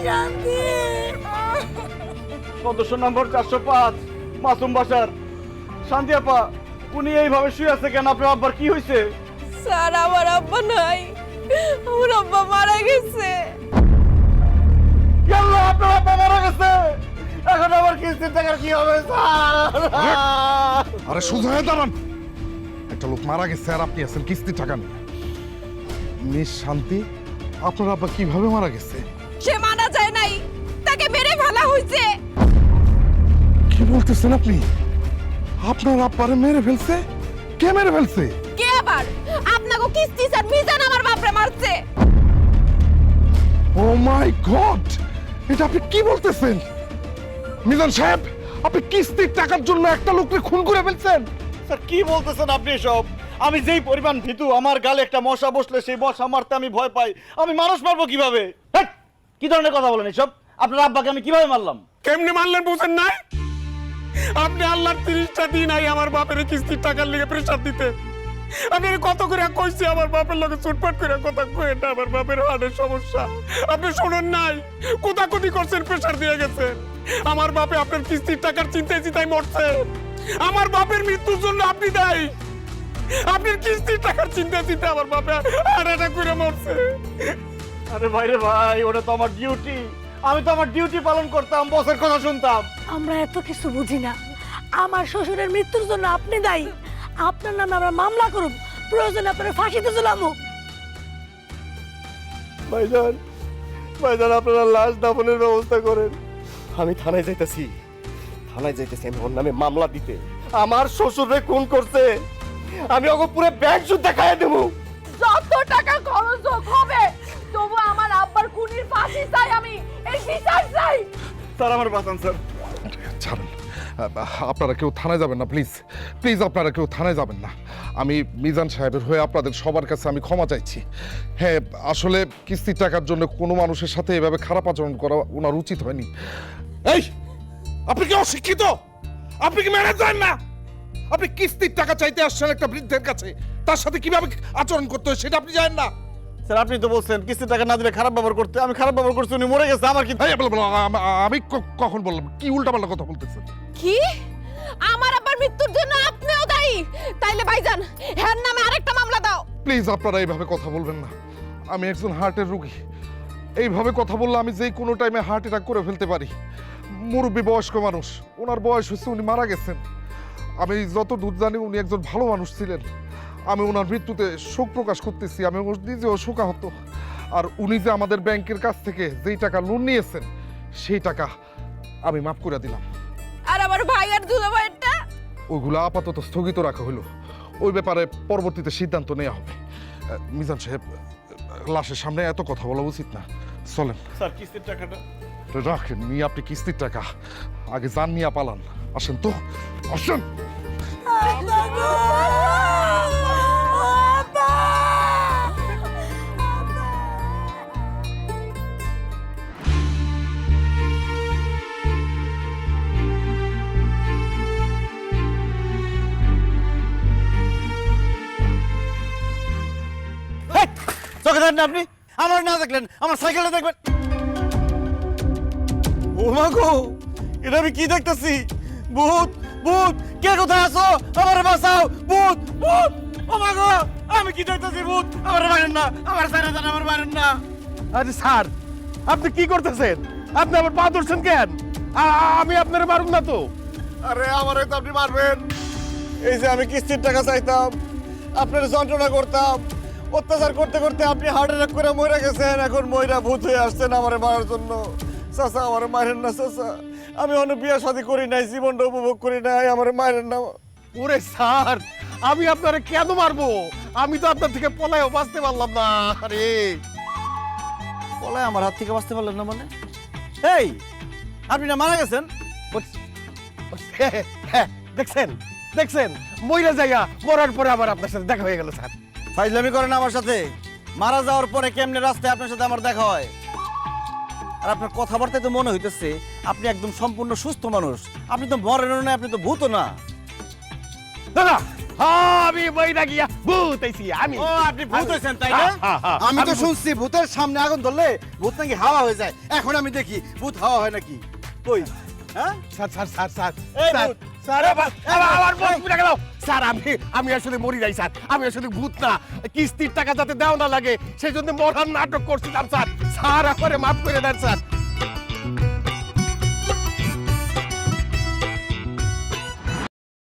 শান্তি। সদস্য নম্বর 405 মাসুম বাসার। শান্তি আপা, উনি এইভাবে শুয়ে আছে কেন? আপনার আব্বার কি হয়েছে? স্যার আমার আব্বা নাই, আমার আব্বা মারা গেছে। আল্লাহ, আপনার আব্বা মারা গেছে। এখন আমার কিস্তির টাকার কি হবে স্যার? আরে সোজা হয়ে দাঁড়ান। একটা লোক মারা গেছে আর আপনি আছেন কিস্তির টাকা নিয়ে। মিস শান্তি, আপনার আব্বা কিভাবে মারা গেছে? সে মারা যায় নাই, তাকে মেরে ফেলা হয়েছে। কি বলতেছেন আপনি? আপনার আব্বারে মেরে ফেলছে? কে মেরে ফেলছে? কে আবার? আপনাকে কিস্তি স্যার মিজান আমার বাপরে মারছে। ও মাই গড, এটা আপনি কি বলতেছেন? মিজান সাহেব, আপনি কিস্তির টাকার জন্য একটা লোককে খুন করে ফেলছেন? স্যার কি বলতেছেন আপনি সব? আমি যেই পরিমাণ ভীতু, আমার গালে একটা মশা বসলে সেই মশা মারতে আমি ভয় পাই। আমি মানুষ মারবো কিভাবে? হেৎ, কি ধরনের কথা বলেন এসব? আপনার আব্বাকে আমি কিভাবে মারলাম? কেমনে মারলেন বুঝেন নাই? আপনি আল্লাহর 30টা দিন আই আমার বাপের কিস্তির টাকার লিগে প্রেসার দিতে। আপনি কত করে কইছি আমার বাপের লগে চুটপাট করে কথা কই না, আমার বাপের হাড়ের সমস্যা। আপনি শুনুন নাই, কোথাকুতি করছেন, প্রেসার দিয়ে গেছেন। আমার বাপে আপনার কিস্তির টাকার চিন্তায় চিন্তায় মরছে। আমার বাপের মৃত্যুর জন্য আপনি দায়ী। আপনার কিস্তির টাকার চিন্তা চিন্তা আমার বাপে হার্ট অ্যাটাক করে মরছে। আরে ভাইরে ভাই, ওটা তো আমার ডিউটি। আমি তো আমার ডিউটি পালন করতাম, বসের কথা শুনতাম। আমরা এত কিছু বুঝি না। আমার শ্বশুরের মৃত্যুর জন্য আপনি দায়ী। আপনার নামে আমরা মামলা করব, প্রয়োজনে আপনার ফাঁসিতে ঝুলামু। ভাইজান, ভাইজান আপনারা লাশ দাফনের ব্যবস্থা করেন। আমি থানায় যাইতেছি, আমি ওর নামে মামলা দিতে। আমার শ্বশুরে খুন করছে, আমি ওকে পুরো ব্যাংক সুদ দেখায় দেবো। যত টাকা খরচ হোক হবে, তবু আমার আব্বার খুনির ফাঁসি চাই, আমি এই বিচার চাই। স্যার আমার বাঁচান স্যার। ছাড়েন, আপনারা কেউ থানায় যাবেন না, প্লিজ প্লিজ, আপনারা কেউ থানায় যাবেন না। আমি মিজান সাহেবের হয়ে আপনাদের সবার কাছে আমি ক্ষমা চাইছি। হ্যাঁ, আসলে কিস্তির টাকার জন্য কোনো মানুষের সাথে এভাবে খারাপ আচরণ করা ওনার উচিত হয়নি। এই, আপনি কি অশিক্ষিত? আপনি কি ম্যানেজ জানেন না? আপনি কিস্তির টাকা চাইতে আসছেন একটা বৃদ্ধের কাছে, তার সাথে কিভাবে আচরণ করতে হয় সেটা আপনি জানেন না? স্যার আপনি তো বলছেন কিস্তির টাকা না দিলে খারাপ ব্যবহার করতে। আমি খারাপ ব্যবহার করছি, উনি মরে গেছে। আমার কি? আমি কখন বললাম? কি উল্টাপাল্টা কথা বলতেছেন? কি? আমার আব্বার মৃত্যুর জন্য আপনিও দায়ী? তাইলে ভাইজান এর নামে আরেকটা মামলা দাও। প্লিজ আপনারা এইভাবে কথা বলবেন না। আমি একজন হার্টের রোগী। এইভাবে কথা বললে আমি যে কোনো টাইমে হার্ট অ্যাটাক করে ফেলতে পারি। মুরব্বী বয়স্ক মানুষ, ওনার বয়স হচ্ছে, উনি মারা গেছেন। আমি যত দূর জানি উনি একজন ভালো মানুষ ছিলেন। আমি ওনার মৃত্যুতে শোক প্রকাশ করতেছি। আমি নিজেও শোকাহত। আর উনি যে আমাদের ব্যাংকের কাছ থেকে যেই টাকা লোন নিয়েছেন সেই টাকা আমি মাফ করে দিলাম। আর আমার ভাই আর দুলাভাইটা? ওইগুলো আপাতত স্থগিত রাখা হলো। ওই ব্যাপারে পরবর্তীতে সিদ্ধান্ত নেওয়া হবে। মিজান সাহেব, লাশের সামনে এত কথা বলা উচিত না, চলেন। স্যার কিস্তির টাকাটা রাখেন, নিয়ে আপনি কিস্তির টাকা আগে যান, নিয়ে পালান। আসেন তো, আসেন। চোখে দেখেন না আপনি? আমার না দেখলেন, আমার সাইকেলটা দেখবেন। ও মা গো, এটা আমি কি দেখতেছি? ভূত, ভূত! কে কোথায় আছো? আমারে বাঁচাও! ভূত, ভূত! ও মা গো, আমি কি দেখতেছি? ভূত! আমারে মারেন না, আমার ছেড়ে দেন, আমার মারেন না। আরে স্যার, আপনি কি করতেছেন? আপনি আমার পা ধরছেন কেন? আমি আপনার মারুন না তো। আরে আমারে তো আপনি মারবেন। এই যে আমি কিস্তির টাকা চাইতাম, আপনার যন্ত্রণা করতাম, অত্যাচার করতে করতে আপনি হার্ট অ্যাটাক করে মরে গেছেন। এখন মইরা ভূত হয়ে আসছেন আমারে মারার জন্য। চাচা আমারে মারেন না চাচা। আমি অন্য বিয়ে শাদী করি নাই, জীবনটা উপভোগ করি নাই, আমারে মারেন না। ওরে স্যার, আমি আপনারে কেন মারবো? আমি তো আপনার থেকে পলায়ও বাঁচতে পারলাম না। আরে বলায় আমার হাত থেকে বাঁচতে পারলেন না মানে? এই, আপনি না মারা গেছেন? দেখছেন দেখছেন, মইরা যাইয়া মরার পরে আবার আপনার সাথে দেখা হয়ে গেল স্যার। ফাইজলামি করেন আমার সাথে। মারা যাওয়ার পরে কেমনে রাস্তায় আপনার সাথে আমার দেখা হয়? আর আপনার কথাবার্তায় তো মনে হইতেছে আপনি একদম সম্পূর্ণ সুস্থ মানুষ। আপনি তো মরেন না, আপনি তো ভূত না। দাদা, আমি বইরা গিয়া ভূত হইছি আমি। ও আপনি ভূত হয়েছেন তাই না? হ্যাঁ, হ্যাঁ, আমি তো ভূত। শুনছি ভূতের সামনে আগুন ধরলে ভূত নাকি হাওয়া হয়ে যায়। এখন আমি দেখি ভূত হাওয়া হয় নাকি। কই হ্যাঁ স্যার স্যার স্যার স্যার এই স্যার, ভূত। স্যার আমার বই পুড়ে গেল। স্যার আমি আসলে মরি নাই স্যার, আমি আসলে ভূত না, কিস্তির টাকা যাতে দেওয়া না লাগে সেই জন্য মরার নাটক করছিলাম স্যার। স্যার আমারে মাফ করে দেন স্যার।